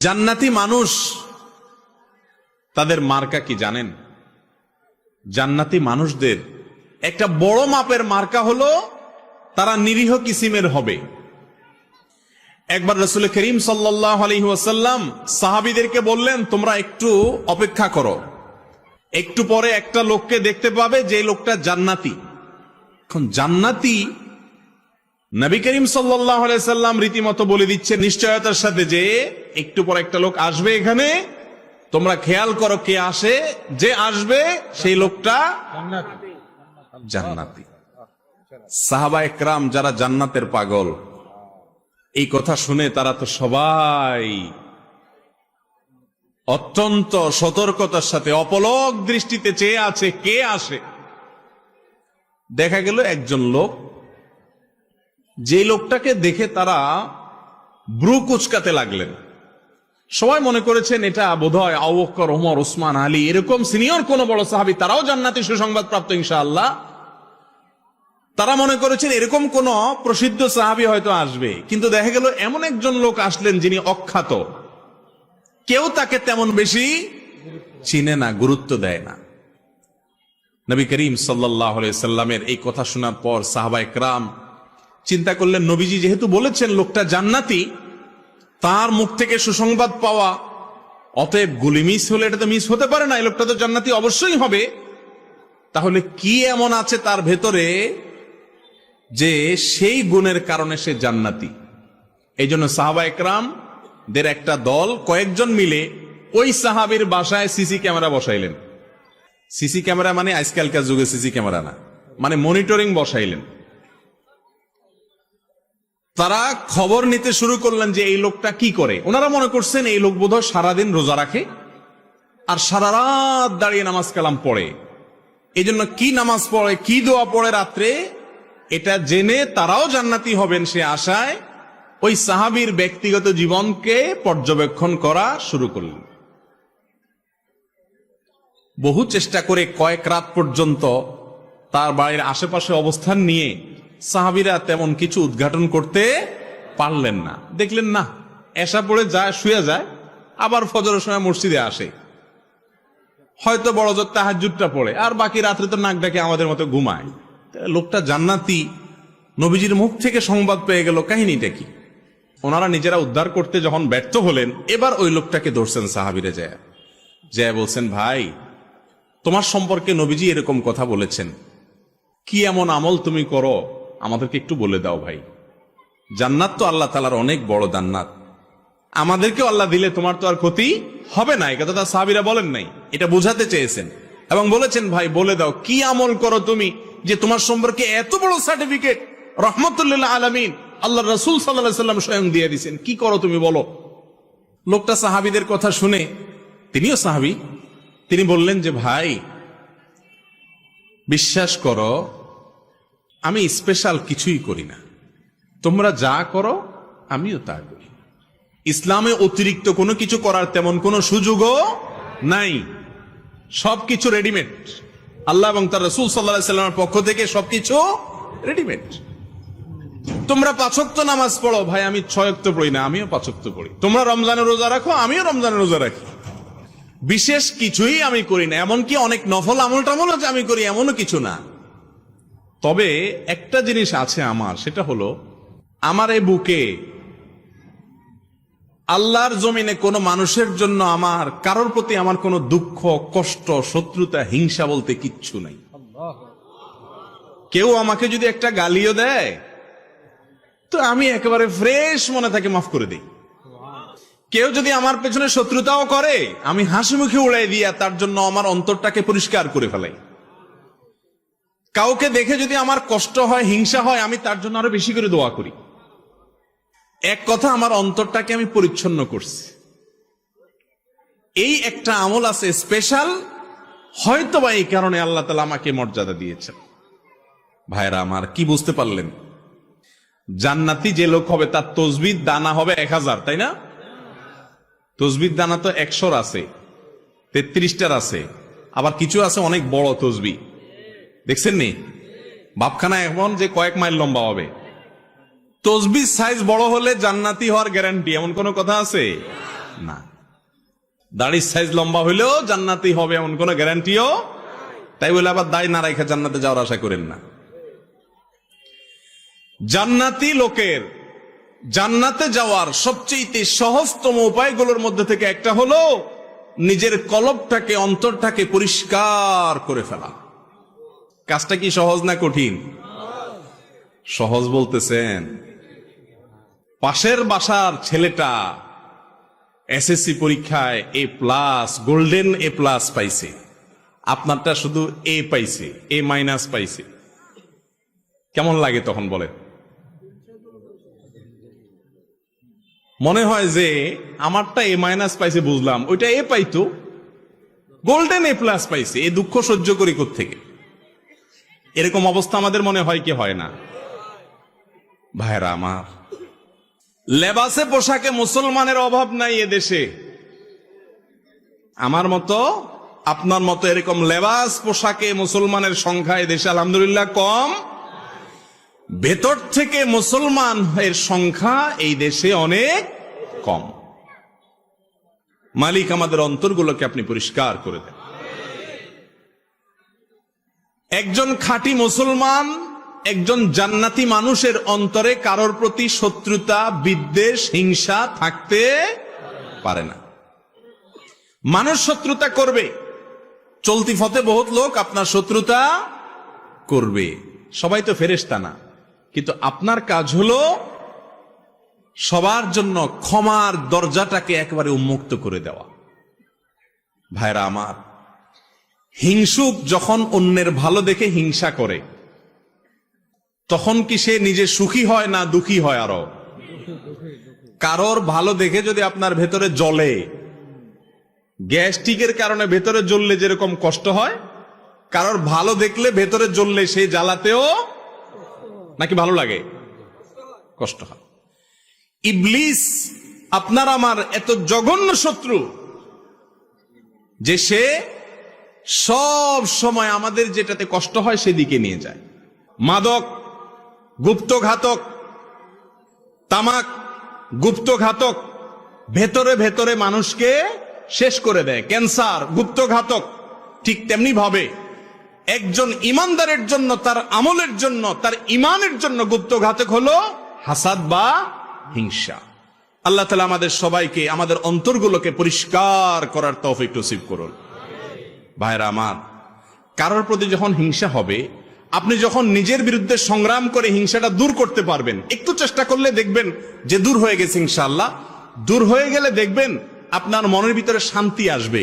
জান্নাতি মানুষ তাদের মার্কা কি জানেন? জান্নাতি মানুষদের একটা বড় মাপের মার্কা হলো তারা নিরীহ কিসিমের হবে। একবার রাসূল করিম সাল্লাল্লাহু আলাইহি ওয়াসাল্লাম সাহাবীদেরকে বললেন, তোমরা একটু অপেক্ষা করো, একটু পরে একটা লোককে দেখতে পাবে যে লোকটা জান্নাতি। এখন জান্নাতি নবী করিম সাল্লাল্লাহু আলাইহি ওয়াসাল্লাম রীতিমতো বলে দিচ্ছে নিশ্চয়তার সাথে যে একটু পরে একটা লোক আসবে এখানে, তোমরা খেয়াল করো কে আসে, যে আসবে সেই লোকটা জান্নাতি। সাহাবা একরাম যারা জান্নাতের পাগল, এই কথা শুনে তারা তো সবাই অত্যন্ত সতর্কতার সাথে অপলক দৃষ্টিতে চেয়ে আছে কে আসে। দেখা গেল একজন লোক, যে লোকটাকে দেখে তারা ব্রু কুচকাতে লাগলেন। সবাই মনে করেছেন এটা বোধহয় আবু বকর, ওমর, ওসমান, আলী, এরকম সিনিয়র কোন বড় সাহাবী, তারাও জান্নাতি সুসংবাদ প্রাপ্ত ইনশাআল্লাহ। তারা মনে করেছেন এরকম কোন প্রসিদ্ধ সাহাবী হয়তো আসবে, কিন্তু দেখা গেল এমন একজন লোক আসলেন যিনি অখ্যাত, কেউ তাকে তেমন বেশি চিনে না, গুরুত্ব দেয় না। নবী করিম সাল্লাল্লাহু আলাইহি সাল্লামের এই কথা শোনার পর সাহাবা একরাম চিন্তা করলেন, নবীজি যেহেতু বলেছেন লোকটা জান্নাতি, তার মুখ থেকে সুসংবাদ পাওয়া, অতএব গুলি মিস হলে এটা তো মিস হতে পারে না, এই লোকটা তো জান্নাতি অবশ্যই হবে। তাহলে কি এমন আছে তার ভেতরে যে সেই গুণের কারণে সে জান্নাতি? এই জন্য সাহাবা একরাম দের একটা দল কয়েকজন মিলে ওই সাহাবীর বাসায় সিসি ক্যামেরা বসাইলেন। সিসি ক্যামেরা মানে আজকালকার যুগে সিসি ক্যামেরা না, মানে মনিটরিং বসাইলেন। তারা খবর নিতে শুরু করলেন যে এই লোকটা কি করে। ওনারা মনে করছেন এই লোক বোধহয় সারাদিন রোজা রাখে আর সারা রাত দাঁড়িয়ে নামাজ কালাম পড়ে, এই জন্য কি নামাজ পড়ে, কি দোয়া পড়ে রাত্রে, এটা জেনে তারাও জান্নাতি হবেন সে আশায় ওই সাহাবীর ব্যক্তিগত জীবনকে পর্যবেক্ষণ করা শুরু করলেন। বহু চেষ্টা করে কয়েক রাত পর্যন্ত তার বাড়ির আশেপাশে অবস্থান নিয়ে সাহাবীরা তেমন কিছু উদ্ঘাটন করতে পারলেন না। দেখলেন না, এশা পড়ে যায়, শুয়ে যায়, আবার ফজরের সময় মসজিদে আসে, হয়তো বড় জোর তাহাজ্জুদটা পড়ে, আর বাকি রাত্রে তো নাক ডাকে আমাদের মতো ঘুমায়। লোকটা জান্নাতি, নবীজির মুখ থেকে সংবাদ পেয়ে গেল, কাহিনীটা কি? ওনারা নিজেরা উদ্ধার করতে যখন ব্যর্থ হলেন, এবার ওই লোকটাকে ধরছেন সাহাবীরা, যায় বলছেন, ভাই তোমার সম্পর্কে নবীজি এরকম কথা বলেছেন, কি এমন আমল তুমি করো আমাদেরকে একটু বলে দাও ভাই। জান্নাত তো আল্লাহ তাআলার অনেক বড় জান্নাত, আমাদেরকেও আল্লাহ দিলে তোমার তো আর ক্ষতি হবে না। এই কথাটা সাহাবীরা বলেন নাই, এটা বোঝাতে চেয়েছেন এবং বলেছেন, ভাই বলে দাও কি আমল করো তুমি যে তোমার সম্পর্কে এত বড় সার্টিফিকেট রহমতুল্লিল আলামিন আল্লাহ রাসূল সাল্লাল্লাহু আলাইহি ওয়াসাল্লাম স্বয়ং দিয়ে দিয়েছেন, কি করো তুমি বলো। লোকটা সাহাবীদের কথা শুনে, তিনিও সাহাবী, তিনি বললেন যে ভাই বিশ্বাস করো আমি স্পেশাল কিছুই করি না, তোমরা যা করো আমিও তা করি। ইসলামে অতিরিক্ত কোনো কিছু করার তেমন কোনো সুযোগও নাই, সবকিছু রেডিমেড। আল্লাহ এবং তার রাসূল সাল্লাল্লাহু আলাইহি ওয়াসাল্লামের পক্ষ থেকে সবকিছু রেডিমেড। তোমরা 5 ওয়াক্ত নামাজ পড়ো, ভাই আমি 6 ওয়াক্ত পড়ি না, আমিও 5 ওয়াক্ত পড়ি। তোমরা রমজানের রোজা রাখো, আমিও রমজানের রোজা রাখি। বিশেষ কিছুই আমি করি না, এমনকি অনেক নফল আমল টামলও যে আমি করি এমনও কিছু না। তবে একটা জিনিস আছে আমার, সেটা হলো আমার এই বুকে আল্লাহর জমিনে কোনো মানুষের জন্য আমার কারোর প্রতি আমার কোনো দুঃখ, কষ্ট, শত্রুতা, হিংসা বলতে কিচ্ছু নাই। কেউ আমাকে যদি একটা গালিও দেয় তো আমি একেবারে ফ্রেশ মনে থাকে মাফ করে দিই। কেউ যদি আমার পেছনে শত্রুতাও করে আমি হাসি মুখে উড়াই দিয়া তার জন্য আমার অন্তরটাকে পরিষ্কার করে ফেলাই। কাউকে দেখে যদি আমার কষ্ট হয়, হিংসা হয়, আমি তার জন্য আরো বেশি করে দোয়া করি। এক কথা, আমার অন্তরটাকে আমি পরিচ্ছন্ন করছি। এই একটা আমল আছে স্পেশাল, হয়তো বা এই কারণে আল্লাহ তাআলা আমাকে মর্যাদা দিয়েছেন। ভাইরা আমার, কি বুঝতে পারলেন? জান্নাতি যে লোক হবে তার তসবিহ দানা হবে 1000, তাই না? তসবিহ দানা তো 100 আছে, 33টার আছে, আবার কিছু আছে অনেক বড় তসবিহ, দেখছেন নি? বাপখানা এমন যে কয়েক মাইল লম্বা হবে। তসবিহ সাইজ বড় হলে জান্নাতি হওয়ার গ্যারান্টি, এমন কোন কথা আছে? না। দাড়ির সাইজ লম্বা হইলেও জান্নাতি হবে এমন কোন গ্যারান্টিও, তাই বলে আবার দাড়ি না রাখা জান্নাতে যাওয়ার আশা করেন না। জান্নাতি লোকের জান্নাতে যাওয়ার সবচেয়ে সহজতম উপায়গুলোর মধ্যে থেকে একটা হলো নিজের কলবটাকে, অন্তরটাকে পরিষ্কার করে ফেলা। কাজটা কি সহজ না কঠিন? সহজ বলতেছেন? পাশের বাসার ছেলেটা এসএসসি পরীক্ষায় A+, গোল্ডেন A+ পাইছে, আপনারটা শুধু A পাইছে, A- পাইছে, কেমন লাগে তখন বলেন? মনে হয় যে আমারটা A- পাইছে বুঝলাম, ওইটা A পাইতো, গোল্ডেন A+ পাইছে, এই দুঃখ সহ্য করি কোত্থেকে? এরকম অবস্থা আমাদের মনে হয় কি হয় না? ভাইরা আমার, লেবাসে পোশাকে মুসলমানের অভাব নাই এদেশে। আমার মতো আপনার মতো এরকম লেবাস পোশাকে মুসলমানের সংখ্যা এদেশে আলহামদুলিল্লাহ কম। ভেতর থেকে মুসলমান এর সংখ্যা এই দেশে অনেক কম। মালিক আমাদের অন্তরগুলোকে আপনি পরিষ্কার করে দেন। একজন খাঁটি মুসলমান, একজন জান্নাতি মানুষের অন্তরে কারোর প্রতি শত্রুতা, বিদ্বেষ, হিংসা থাকতে পারে না। মানুষ শত্রুতা করবে, চলতি পথে বহুত লোক আপনার শত্রুতা করবে, সবাই তো ফেরেশতা না, কিন্তু আপনার কাজ হলো সবার জন্য ক্ষমার দরজাটাকে একেবারে উন্মুক্ত করে দেওয়া। ভাইরা আমার, হিংসুক যখন অন্যের ভালো দেখে হিংসা করে, তখন কি সে নিজে সুখী হয় না দুঃখী হয়? আরো কারোর ভালো দেখে যদি আপনার ভেতরে জ্বলে, গ্যাস্ট্রিকের কারণে ভেতরে জ্বললে যেরকম কষ্ট হয়, কারোর ভালো দেখলে ভেতরে জ্বললে সেই জ্বালাতেও নাকি ভালো লাগে? কষ্ট হয়। ইবলিস আপনার আমার এত জঘন্য শত্রু যে সে সব সময় আমাদের যেটাতে কষ্ট হয় সেদিকে নিয়ে যায়। মাদক গুপ্তঘাতক, তামাক গুপ্তঘাতক, ভেতরে ভেতরে মানুষকে শেষ করে দেয়। ক্যান্সার গুপ্তঘাতক। ঠিক তেমনি ভাবে একজন ইমানদারের জন্য, তার আমলের জন্য, তার ইমানের জন্য গুপ্তঘাতক হলো হাসাদ বা হিংসা। আল্লাহ তাআলা আমাদের সবাইকে, আমাদের অন্তরগুলোকে পরিষ্কার করার তৌফিক নসিব করুন। ভাইরা আমার, কারোর প্রতি যখন হিংসা হবে, আপনি যখন নিজের বিরুদ্ধে সংগ্রাম করে হিংসাটা দূর করতে পারবেন, একটু চেষ্টা করলে দেখবেন যে দূর হয়ে গেছে ইনশাআল্লাহ। দূর হয়ে গেলে দেখবেন আপনার মনের ভিতরে শান্তি আসবে।